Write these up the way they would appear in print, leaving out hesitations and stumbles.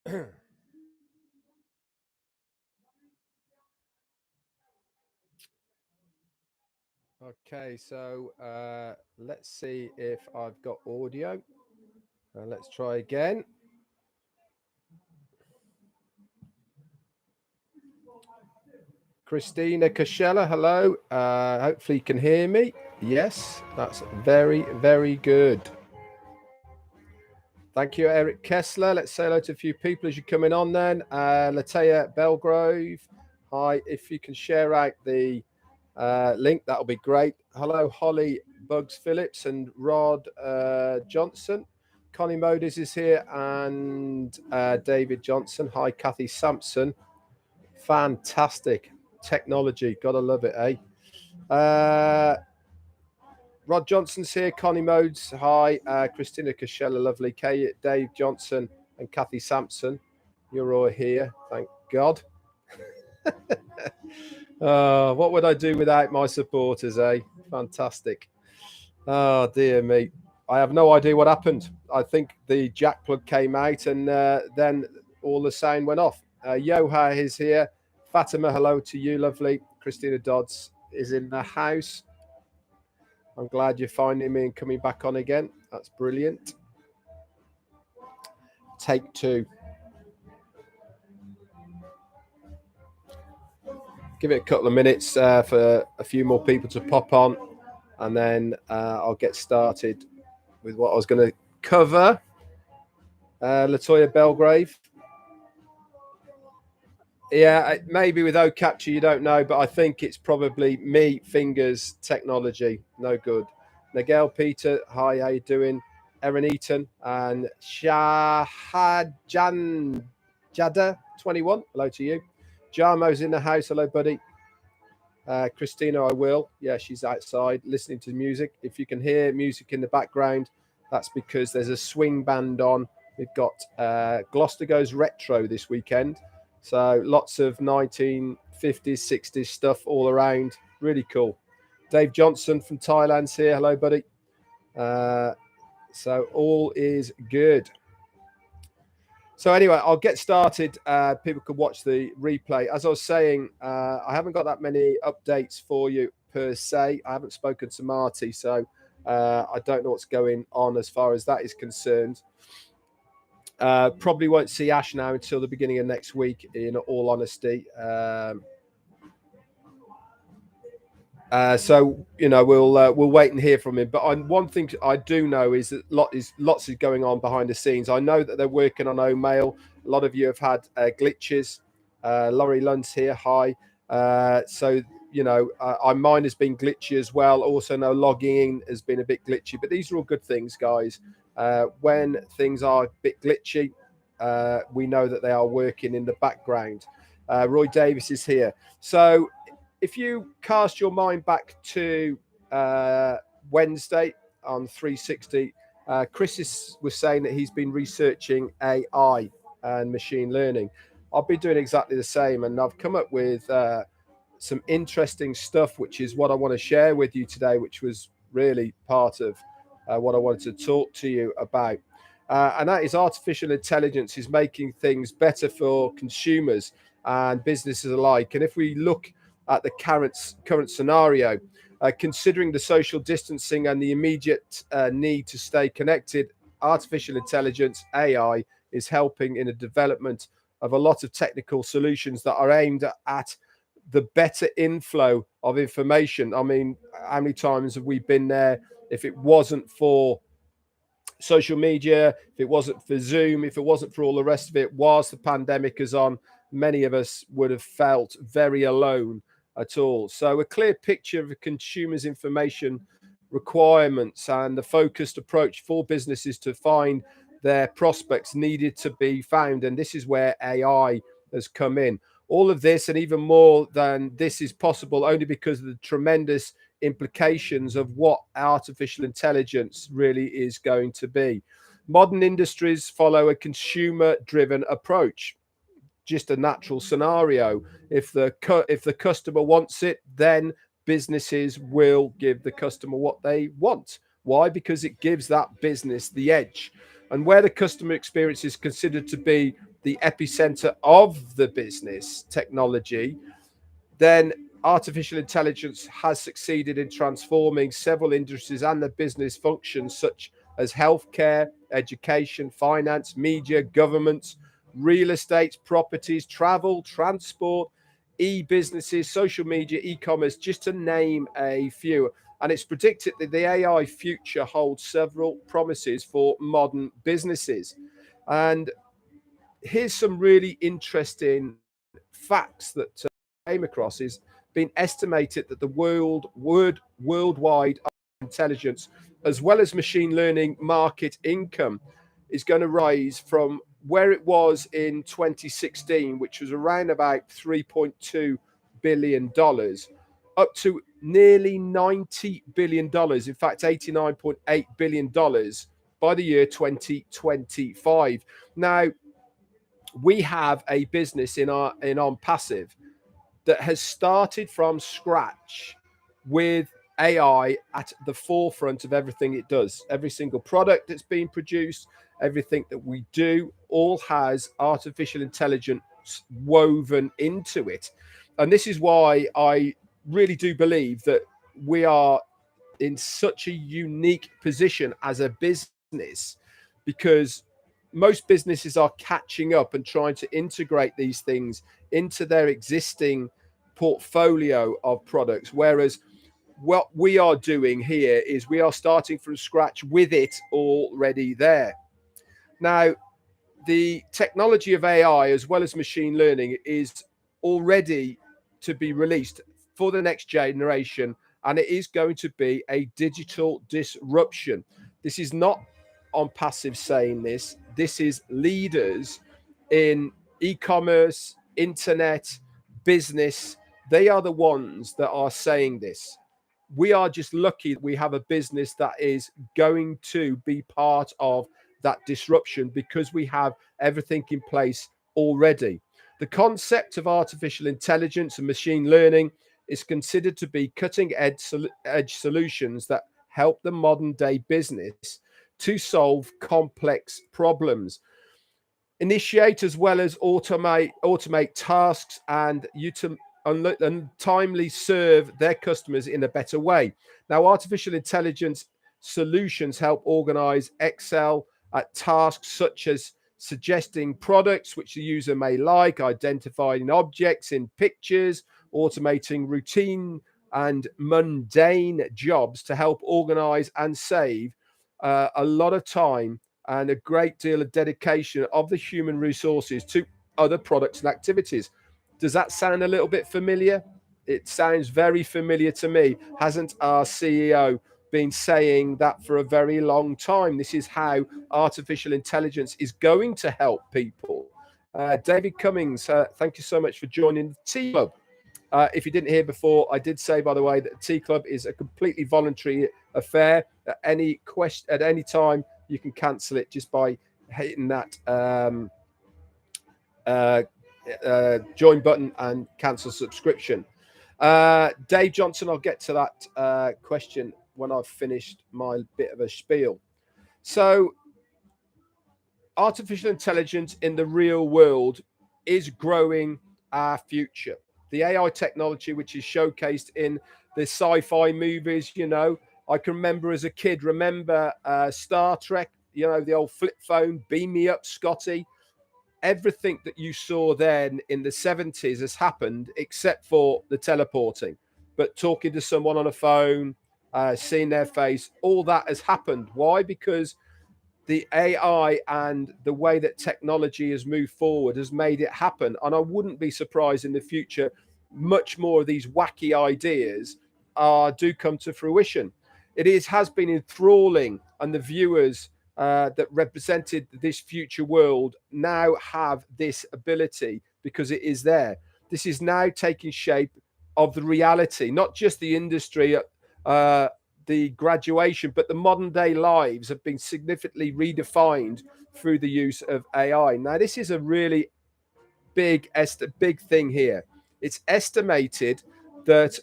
Okay, so let's see if I've got audio. Let's try again. Christina Cascella, hello. Hopefully you can hear me. Yes, that's very, very good. Thank you, Eric Kessler. Let's say hello to a few people as you're coming on then. Latea Belgrove, hi. If you can share out the link, that'll be great. Hello, Holly Bugs Phillips and Rod Johnson. Connie Modis is here and David Johnson. Hi, Kathy Sampson. Fantastic technology. Gotta love it, eh? Rod Johnson's here. Connie Modes. Hi. Christina Cascella, lovely. Dave Johnson and Kathy Sampson. You're all here. Thank God. What would I do without my supporters, eh? Fantastic. Oh, dear me. I have no idea what happened. I think the jack plug came out and then all the sound went off. Yoha is here. Fatima, hello to you, lovely. Christina Dodds is in the house. I'm glad you're finding me and coming back on again. That's brilliant. Take two. Give it a couple of minutes for a few more people to pop on, and then I'll get started with what I was going to cover. Latoya Belgrave. Yeah, maybe with O Capture, you don't know, but I think it's probably me, fingers, technology. No good. Nigel Peter, hi, how you doing? Erin Eaton and Shahajan Jada 21. Hello to you. Jarmo's in the house. Hello, buddy. Christina, I will. Yeah, she's outside listening to music. If you can hear music in the background, that's because there's a swing band on. We've got Gloucester Goes Retro this weekend. So lots of 1950s, 60s stuff all around. Really cool. Dave Johnson from Thailand's here. Hello, buddy. So all is good. So anyway, I'll get started. People can watch the replay. As I was saying, I haven't got that many updates for you per se. I haven't spoken to Marty, so I don't know what's going on as far as that is concerned. Probably won't see Ash now until the beginning of next week, in all honesty. So you know, we'll wait and hear from him. But one thing I do know is that lots is going on behind the scenes. I know that they're working on OMail. A lot of you have had glitches. Laurie Lund's here. Hi. So you know, mine has been glitchy as well. Also, no logging in has been a bit glitchy. But these are all good things, guys. When things are a bit glitchy, we know that they are working in the background. Roy Davis is here. So if you cast your mind back to Wednesday on 360, Chris was saying that he's been researching AI and machine learning. I'll be doing exactly the same, and I've come up with some interesting stuff, which is what I want to share with you today, which was really part of what I wanted to talk to you about. And that is artificial intelligence is making things better for consumers and businesses alike. And if we look at the current scenario, considering the social distancing and the immediate need to stay connected, artificial intelligence, AI, is helping in the development of a lot of technical solutions that are aimed at the better inflow of information. I mean, how many times have we been there? If it wasn't for social media, if it wasn't for Zoom, if it wasn't for all the rest of it, whilst the pandemic is on, many of us would have felt very alone at all. So a clear picture of a consumer's information requirements and the focused approach for businesses to find their prospects needed to be found. And this is where AI has come in. All of this and even more than this is possible only because of the tremendous implications of what artificial intelligence really is going to be. Modern industries follow a consumer-driven approach. Just a natural scenario. If the customer wants it, then businesses will give the customer what they want. Why? Because it gives that business the edge. And where the customer experience is considered to be the epicenter of the business technology, then artificial intelligence has succeeded in transforming several industries and the business functions such as healthcare, education, finance, media, government, real estate, properties, travel, transport, e-businesses, social media, e-commerce, just to name a few. And it's predicted that the AI future holds several promises for modern businesses. And here's some really interesting facts that came across is been estimated that the worldwide intelligence as well as machine learning market income is going to rise from where it was in 2016, which was around about $3.2 billion, up to nearly $90 billion, in fact $89.8 billion by the year 2025. Now, we have a business in ONPASSIVE that has started from scratch with AI at the forefront of everything it does. Every single product that's being produced, everything that we do, all has artificial intelligence woven into it. And this is why I really do believe that we are in such a unique position as a business, because most businesses are catching up and trying to integrate these things into their existing portfolio of products, whereas what we are doing here is we are starting from scratch with it already there. Now, the technology of AI as well as machine learning is already to be released for the next generation, and it is going to be a digital disruption. This is not ONPASSIVE saying this. This is leaders in e-commerce, internet, business. They are the ones that are saying this. We are just lucky that we have a business that is going to be part of that disruption because we have everything in place already. The concept of artificial intelligence and machine learning is considered to be cutting edge solutions that help the modern day business to solve complex problems, initiate as well as automate tasks, and timely serve their customers in a better way. Now, artificial intelligence solutions help organize Excel at tasks such as suggesting products which the user may like, identifying objects in pictures, automating routine and mundane jobs to help organize and save a lot of time and a great deal of dedication of the human resources to other products and activities. Does that sound a little bit familiar? It sounds very familiar to me. Hasn't our CEO been saying that for a very long time? This is how artificial intelligence is going to help people. David Cummings, thank you so much for joining the Tea Club. If you didn't hear before, I did say, by the way, that the Tea Club is a completely voluntary affair. At any time, you can cancel it just by hitting that join button and cancel subscription. Dave Johnson, I'll get to that question when I've finished my bit of a spiel. So, artificial intelligence in the real world is growing our future. The AI technology, which is showcased in the sci-fi movies, I can remember as a kid, Star Trek, the old flip phone, beam me up, Scotty. Everything that you saw then in the 70s has happened except for the teleporting. But talking to someone on a phone, seeing their face, all that has happened. Why? Because the AI and the way that technology has moved forward has made it happen. And I wouldn't be surprised in the future, much more of these wacky ideas do come to fruition. Has been enthralling, and the viewers that represented this future world now have this ability because it is there. This is now taking shape of the reality, not just the industry, the graduation, but the modern day lives have been significantly redefined through the use of AI. Now, this is a really big thing here. It's estimated that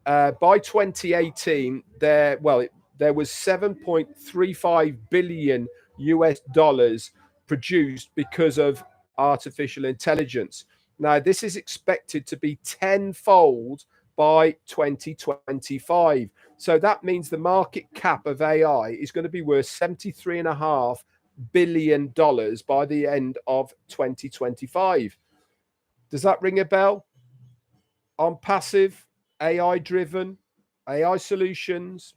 by 2018, there was 7.35 billion US dollars produced because of artificial intelligence. Now, this is expected to be tenfold by 2025. So that means the market cap of AI is going to be worth $73.5 billion by the end of 2025. Does that ring a bell? On passive, AI driven, AI solutions,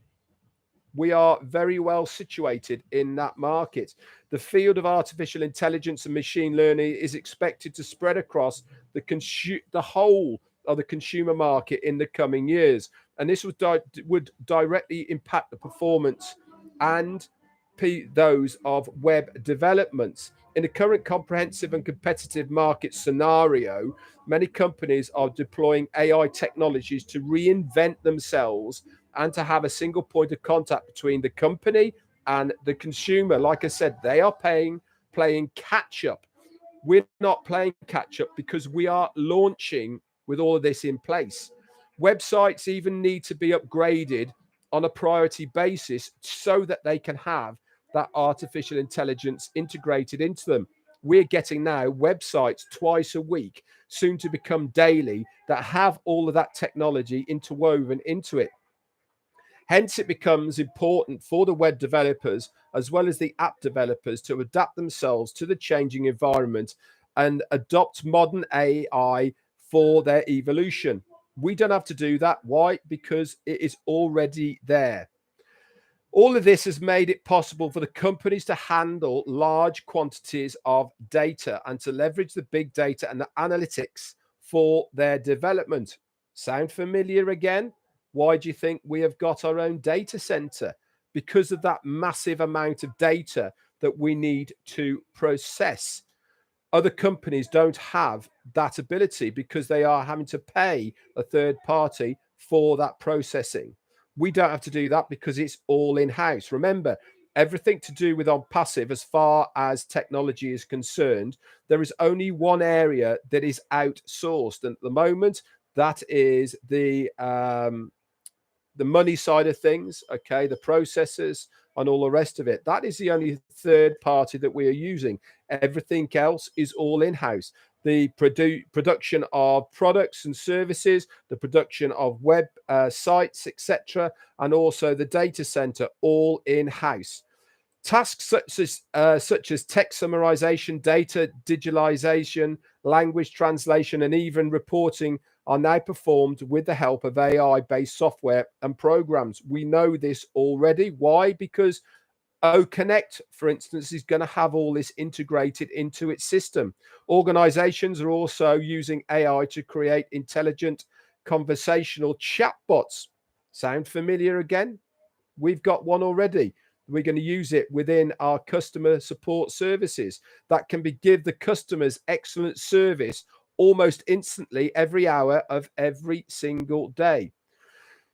we are very well situated in that market. The field of artificial intelligence and machine learning is expected to spread across the whole of the consumer market in the coming years. And this would directly impact the performance and those of web developments. In the current comprehensive and competitive market scenario, many companies are deploying AI technologies to reinvent themselves and to have a single point of contact between the company and the consumer. Like I said, they are playing catch up. We're not playing catch up because we are launching with all of this in place. Websites even need to be upgraded on a priority basis so that they can have that artificial intelligence integrated into them. We're getting now websites twice a week, soon to become daily, that have all of that technology interwoven into it. Hence, it becomes important for the web developers as well as the app developers to adapt themselves to the changing environment and adopt modern AI for their evolution. We don't have to do that. Why? Because it is already there. All of this has made it possible for the companies to handle large quantities of data and to leverage the big data and the analytics for their development. Sound familiar again? Why do you think we have got our own data center? Because of that massive amount of data that we need to process. Other companies don't have that ability because they are having to pay a third party for that processing. We don't have to do that because it's all in-house. Remember, everything to do with ONPASSIVE, as far as technology is concerned, there is only one area that is outsourced. And at the moment, that is the money side of things, okay, the processors and all the rest of it. That is the only third party that we are using. Everything else is all in-house. The production of products and services, the production of web sites, etc., and also the data center, all in-house. Tasks such as text summarization, data digitalization, language translation, and even reporting are now performed with the help of AI-based software and programs. We know this already. Why? Because OConnect, for instance, is going to have all this integrated into its system. Organizations are also using AI to create intelligent conversational chatbots. Sound familiar again? We've got one already. We're going to use it within our customer support services. That can give the customers excellent service almost instantly every hour of every single day.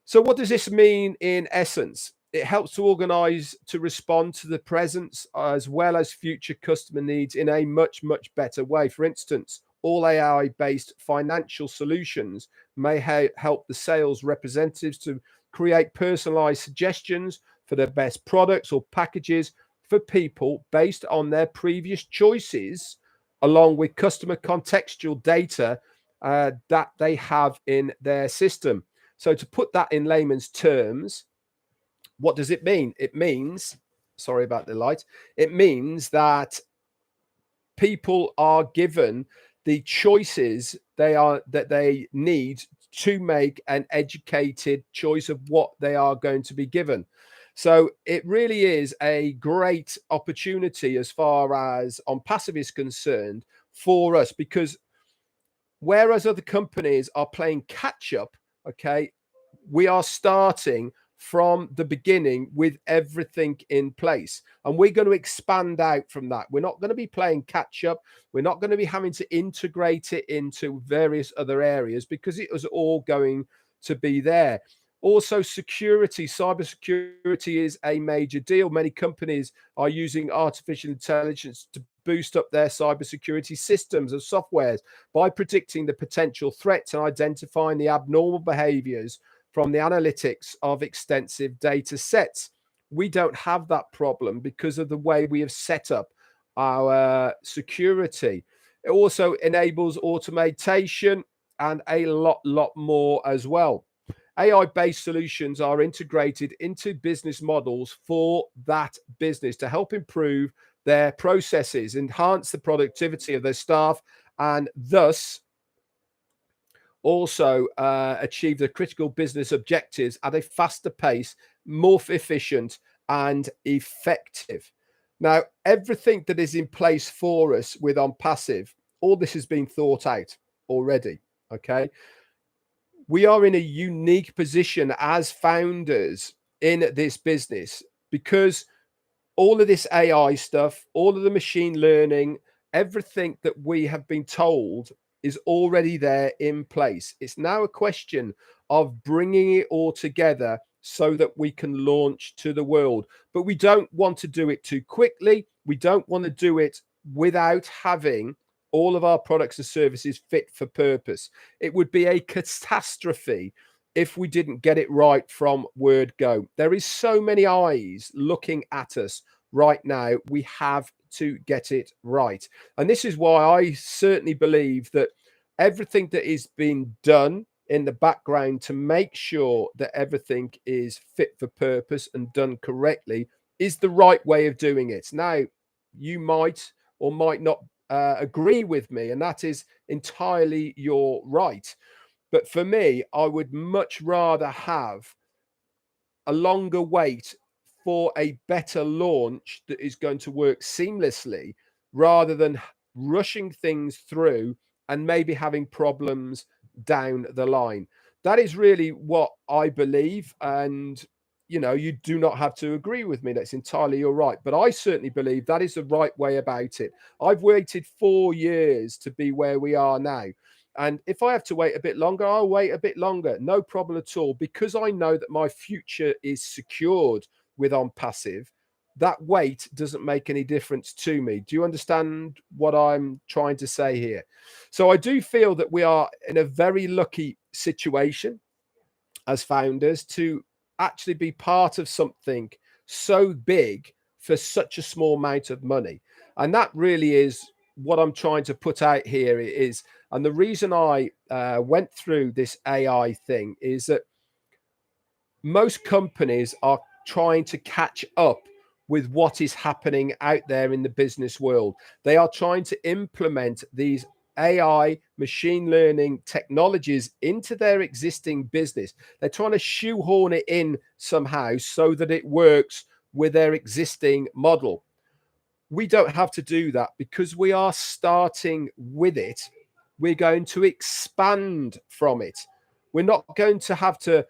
So what does this mean in essence? It helps to organize to respond to the present as well as future customer needs in a much, much better way. For instance, all AI-based financial solutions may help the sales representatives to create personalized suggestions for the best products or packages for people based on their previous choices, along with customer contextual data that they have in their system. So to put that in layman's terms, what does it mean? It means, sorry about the light, it means that people are given the choices that they need to make an educated choice of what they are going to be given. So it really is a great opportunity as far as ONPASSIVE is concerned for us, because whereas other companies are playing catch up, okay, we are starting from the beginning with everything in place, and we're going to expand out from that. We're not going to be playing catch up. We're not going to be having to integrate it into various other areas because it was all going to be there. Also, security, cybersecurity is a major deal. Many companies are using artificial intelligence to boost up their cybersecurity systems and softwares by predicting the potential threats and identifying the abnormal behaviors from the analytics of extensive data sets. We don't have that problem because of the way we have set up our security. It also enables automation and a lot more as well. AI-based solutions are integrated into business models for that business to help improve their processes, enhance the productivity of their staff, and thus also achieve the critical business objectives at a faster pace, more efficient and effective. Now, everything that is in place for us with ONPASSIVE, all this has been thought out already, okay? We are in a unique position as founders in this business because all of this AI stuff, all of the machine learning, everything that we have been told is already there in place. It's now a question of bringing it all together so that we can launch to the world. But we don't want to do it too quickly. We don't want to do it without having all of our products and services fit for purpose. It would be a catastrophe if we didn't get it right from word go. There is so many eyes looking at us right now. We have to get it right. And this is why I certainly believe that everything that is being done in the background to make sure that everything is fit for purpose and done correctly is the right way of doing it. Now, you might or might not agree with me, and that is entirely your right. But for me, I would much rather have a longer wait for a better launch that is going to work seamlessly rather than rushing things through and maybe having problems down the line. That is really what I believe. And, you know, you do not have to agree with me. That's entirely your right. But I certainly believe that is the right way about it. I've waited 4 years to be where we are now. And if I have to wait a bit longer, I'll wait a bit longer. No problem at all, because I know that my future is secured with ONPASSIVE. That wait doesn't make any difference to me. Do you understand what I'm trying to say here? So I do feel that we are in a very lucky situation as founders to actually be part of something so big for such a small amount of money. And that really is what I'm trying to put out here is, and the reason I went through this AI thing is that most companies are trying to catch up with what is happening out there in the business world. They are trying to implement these AI machine learning technologies into their existing business. They're trying to shoehorn it in somehow so that it works with their existing model. We don't have to do that because we are starting with it. We're going to expand from it. We're not going to have to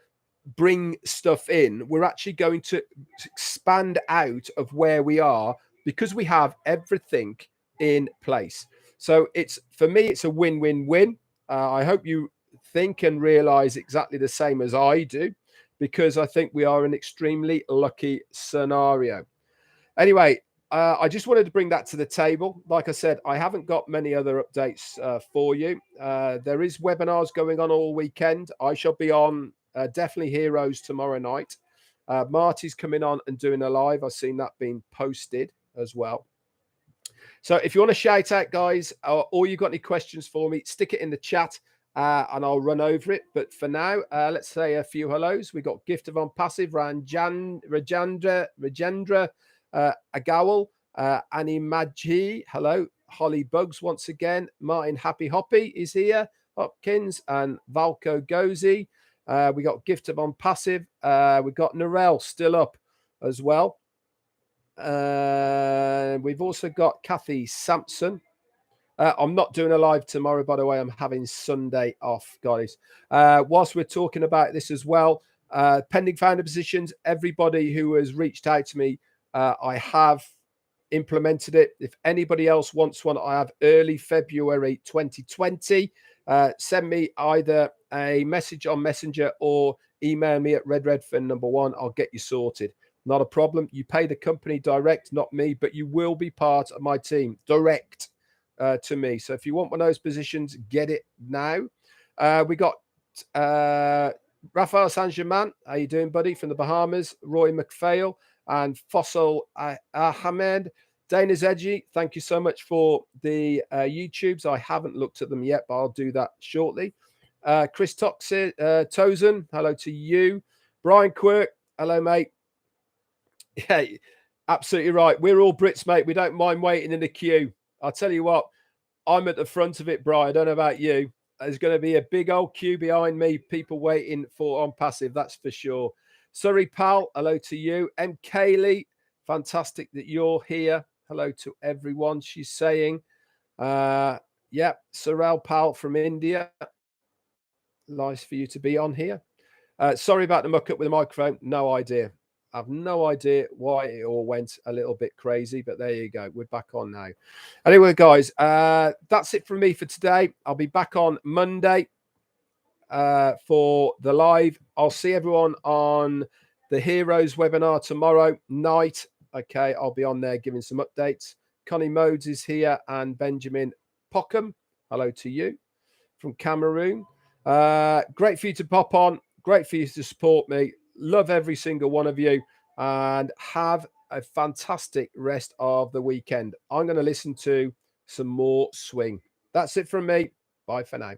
bring stuff in. We're actually going to expand out of where we are because we have everything in place. So it's, for me, it's a win-win-win. I hope you think and realize exactly the same as I do, because I think we are an extremely lucky scenario. Anyway, I just wanted to bring that to the table. Like I said, I haven't got many other updates for you. There is webinars going on all weekend. I shall be on definitely Heroes tomorrow night. Marty's coming on and doing a live. I've seen that being posted as well. So if you want to shout out, guys, or you got any questions for me, stick it in the chat and I'll run over it. But for now, let's say a few hellos. We got Gift of ONPASSIVE, Rajendra, Agawal, Annie Madji, hello. Holly Bugs once again. Martin Happy Hoppy is here. Hopkins and Valko Gozi. We got Gift of ONPASSIVE. We got Narelle still up as well. We've also got Kathy Sampson. I'm not doing a live tomorrow, by the way. I'm having Sunday off, guys. Whilst we're talking about this as well, pending founder positions, everybody who has reached out to me, I have implemented it. If anybody else wants one, I have early February 2020. Send me either a message on Messenger or email me at Red Redfern #1. I'll get you sorted. Not a problem. You pay the company direct, not me, but you will be part of my team direct to me. So if you want one of those positions, get it now. We got Raphael Saint-Germain. How you doing, buddy? From the Bahamas. Roy McPhail and Fossil Ahmed. Dana's Edgy, thank you so much for the YouTubes. I haven't looked at them yet, but I'll do that shortly. Chris Tozen, hello to you. Brian Quirk, hello, mate. Yeah, absolutely right. We're all Brits, mate. We don't mind waiting in the queue. I'll tell you what, I'm at the front of it, Brian. I don't know about you. There's going to be a big old queue behind me, people waiting for ONPASSIVE, that's for sure. Surrey Pal, hello to you. M. Kaylee, fantastic that you're here. Hello to everyone, she's saying. Yeah, Sorrel Pal from India. Nice for you to be on here. Sorry about the muck up with the microphone. No idea. I've no idea why it all went a little bit crazy, but there you go. We're back on now. Anyway, guys, that's it from me for today. I'll be back on Monday for the live. I'll see everyone on the Heroes webinar tomorrow night. Okay, I'll be on there giving some updates. Connie Modes is here and Benjamin Pockham. Hello to you from Cameroon. Great for you to pop on. Great for you to support me. Love every single one of you. And have a fantastic rest of the weekend. I'm going to listen to some more swing. That's it from me. Bye for now.